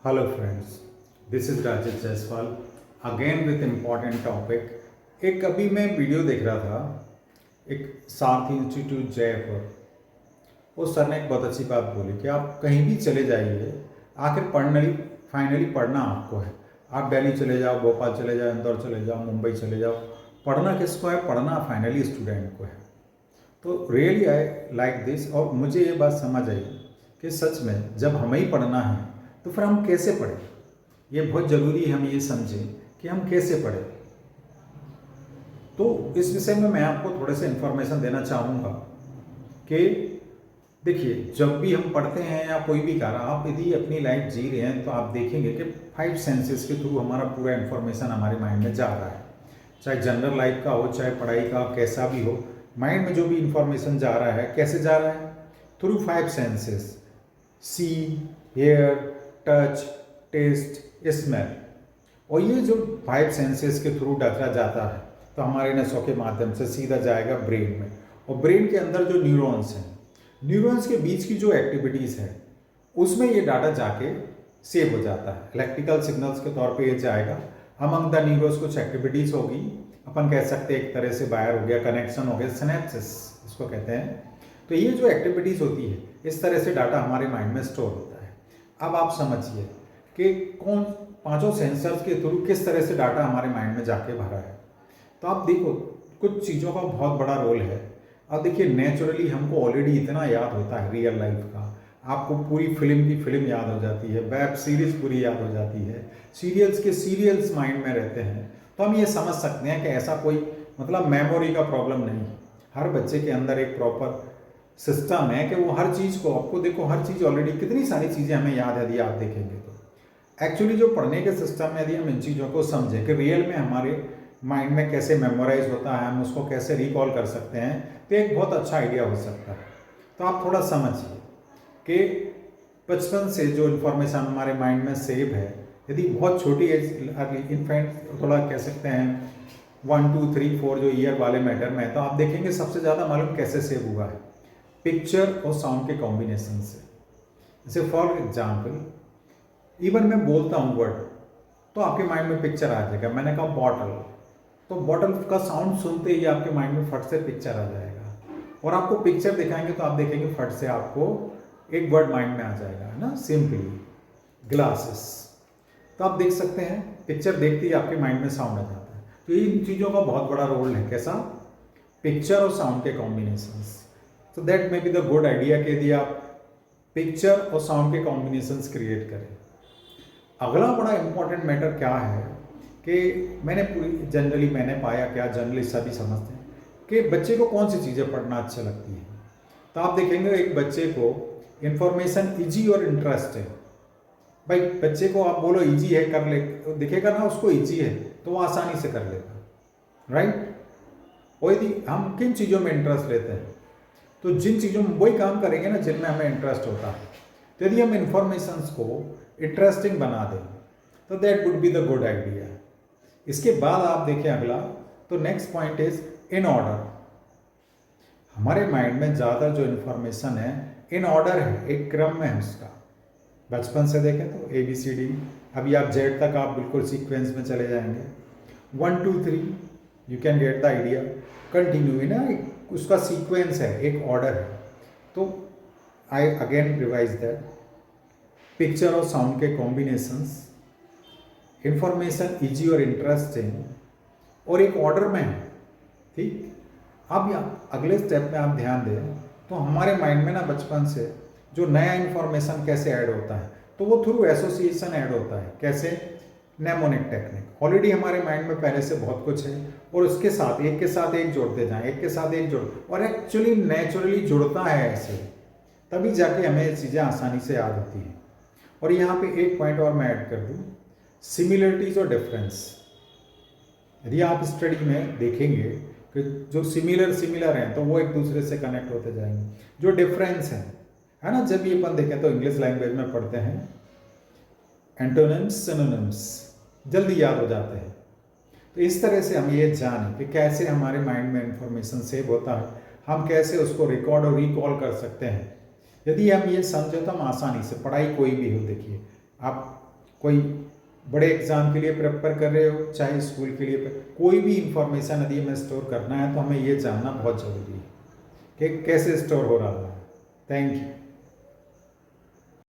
Hello friends, this is Rajesh Jaiswal again with important topic. एक अभी मैं वीडियो देख रहा था, एक सार्थ इंस्टीट्यूट जयपुर। वो सर ने एक बहुत अच्छी बात बोली कि आप कहीं भी चले जाइए, आखिर फाइनली पढ़ना आपको है। आप दिल्ली चले जाओ, भोपाल चले जाओ, इंदौर चले जाओ, मुंबई चले जाओ, पढ़ना किसको है? पढ़ना फाइनली स्टूडेंट को है। तो रियली आई लाइक दिस, और मुझे ये बात समझ आई कि सच में जब हमें ही पढ़ना है तो फिर हम कैसे पढ़ें। ये बहुत ज़रूरी है हम ये समझें कि हम कैसे पढ़ें। तो इस विषय में मैं आपको थोड़े से इन्फॉर्मेशन देना चाहूँगा कि देखिए, जब भी हम पढ़ते हैं या कोई भी कार्य, आप यदि अपनी लाइफ जी रहे हैं तो आप देखेंगे कि 5 सेंसेस के थ्रू हमारा पूरा इन्फॉर्मेशन हमारे माइंड में जा रहा है। चाहे जनरल लाइफ का हो, चाहे पढ़ाई का, कैसा भी हो, माइंड में जो भी इंफॉर्मेशन जा रहा है, कैसे जा रहा है? थ्रू 5 सेंसेस, सी, हेयर, टच, टेस्ट, स्मेल। और ये जो 5 सेंसेस के थ्रू डाटा जाता है तो हमारे नसों के माध्यम से सीधा जाएगा ब्रेन में। और ब्रेन के अंदर जो न्यूरॉन्स हैं, न्यूरॉन्स के बीच की जो एक्टिविटीज़ है उसमें ये डाटा जाके सेव हो जाता है। इलेक्ट्रिकल सिग्नल्स के तौर पे ये जाएगा। अमंग द न्यूरॉन्स कुछ एक्टिविटीज़ होगी, अपन कह सकते हैं एक तरह से वायर हो गया, कनेक्शन हो गया, सिनेप्सिस इसको कहते हैं। तो ये जो एक्टिविटीज़ होती है, इस तरह से डाटा हमारे माइंड में स्टोर होता है। अब आप समझिए कि कौन 5 सेंसर्स के थ्रू किस तरह से डाटा हमारे माइंड में जाके भरा है। तो आप देखो, कुछ चीज़ों का बहुत बड़ा रोल है। अब देखिए, नेचुरली हमको ऑलरेडी इतना याद होता है रियल लाइफ का। आपको पूरी फिल्म की फिल्म याद हो जाती है, वेब सीरीज पूरी याद हो जाती है, सीरियल्स के सीरियल्स माइंड में रहते हैं। तो हम ये समझ सकते हैं कि ऐसा कोई मतलब मेमोरी का प्रॉब्लम नहीं। हर बच्चे के अंदर एक प्रॉपर सिस्टम है कि वो हर चीज़ को, आपको देखो हर चीज़ ऑलरेडी, कितनी सारी चीज़ें हमें याद है यदि आप देखेंगे तो। एक्चुअली जो पढ़ने के सिस्टम में यदि हम इन चीज़ों को समझें कि रियल में हमारे माइंड में कैसे मेमोराइज होता है, हम उसको कैसे रिकॉल कर सकते हैं, तो एक बहुत अच्छा आइडिया हो सकता है। तो आप थोड़ा समझिए कि बचपन से जो इन्फॉर्मेशन हमारे माइंड में सेव है, यदि बहुत छोटी एज, इनफैक्ट थोड़ा कह सकते हैं 1 2 3 4 जो ईयर वाले मैटर में है, तो आप देखेंगे सबसे ज़्यादा मालूम कैसे सेव हुआ है? पिक्चर और साउंड के कॉम्बिनेशन से। जैसे फॉर एग्जाम्पल, इवन मैं बोलता हूँ वर्ड तो आपके माइंड में पिक्चर आ जाएगा। मैंने कहा बॉटल, तो बॉटल का साउंड सुनते ही आपके माइंड में फट से पिक्चर आ जाएगा। और आपको पिक्चर दिखाएंगे तो आप देखेंगे फट से आपको एक वर्ड माइंड में आ जाएगा, है ना? Simply glasses. तो आप देख सकते हैं पिक्चर देखते ही आपके माइंड में साउंड आ जाता है। तो इन चीज़ों का बहुत बड़ा रोल है। कैसा? पिक्चर और साउंड के कॉम्बिनेशंस। तो that may be the good idea कि यदि आप पिक्चर और साउंड के कॉम्बिनेशंस क्रिएट करें। अगला बड़ा इंपॉर्टेंट मैटर क्या है कि मैंने पाया, क्या जनरली सभी समझते हैं कि बच्चे को कौन सी चीज़ें पढ़ना अच्छा लगती है। तो आप देखेंगे एक बच्चे को इंफॉर्मेशन इजी और इंटरेस्ट है। भाई बच्चे को आप बोलो इजी है, कर ले, दिखेगा ना उसको इजी है तो वो आसानी से कर लेगा, राइट? और यदि हम किन चीज़ों में इंटरेस्ट लेते हैं, तो जिन चीज़ों में वही काम करेंगे ना जिनमें हमें इंटरेस्ट होता है। तो यदि हम इंफॉर्मेशंस को इंटरेस्टिंग बना दें तो that would be the good idea. इसके बाद आप देखें अगला, तो next point is in order. हमारे माइंड में ज़्यादा जो इन्फॉर्मेशन है इन ऑर्डर है, एक क्रम में है उसका। बचपन से देखें तो ABCD, अभी आप जेड तक आप बिल्कुल सीक्वेंस में चले जाएंगे। 1 2 3 you can get the idea. Continue ना, उसका सीक्वेंस है, एक ऑर्डर है। तो I again revise that, picture और साउंड के कॉम्बिनेशंस, इंफॉर्मेशन इजी और इंटरेस्टिंग, और एक ऑर्डर में है, ठीक। अब अगले स्टेप में आप ध्यान दें तो हमारे माइंड में ना बचपन से जो नया इंफॉर्मेशन कैसे ऐड होता है, तो वो थ्रू एसोसिएशन ऐड होता है। कैसे? Mnemonic technique. ऑलरेडी हमारे माइंड में पहले से बहुत कुछ है और उसके साथ एक के साथ एक जोड़ते जाएं, एक के साथ एक जोड़, और एक्चुअली नेचुरली जुड़ता है ऐसे, तभी जाके हमें ये चीज़ें आसानी से याद होती हैं। और यहाँ पे एक पॉइंट और मैं ऐड कर दूँ, सिमिलरिटीज और डिफरेंस। यदि आप स्टडी में देखेंगे कि जो सिमिलर हैं तो वो एक दूसरे से कनेक्ट होते जाएंगे। जो डिफरेंस है ना, जब ये अपन देखें तो इंग्लिश लैंग्वेज में पढ़ते हैं एंटोनिम्स, सिनोनिम्स, जल्दी याद हो जाते हैं। तो इस तरह से हम ये जानें कि कैसे हमारे माइंड में इंफॉर्मेशन सेव होता है, हम कैसे उसको रिकॉर्ड और रिकॉल कर सकते हैं। यदि हम ये समझे तो हम आसानी से, पढ़ाई कोई भी हो, देखिए आप कोई बड़े एग्ज़ाम के लिए प्रिपेयर कर रहे हो, चाहे स्कूल के लिए, कोई भी इंफॉर्मेशन यदि हमें स्टोर करना है तो हमें ये जानना बहुत ज़रूरी है कि कैसे स्टोर हो रहा है। Thank you.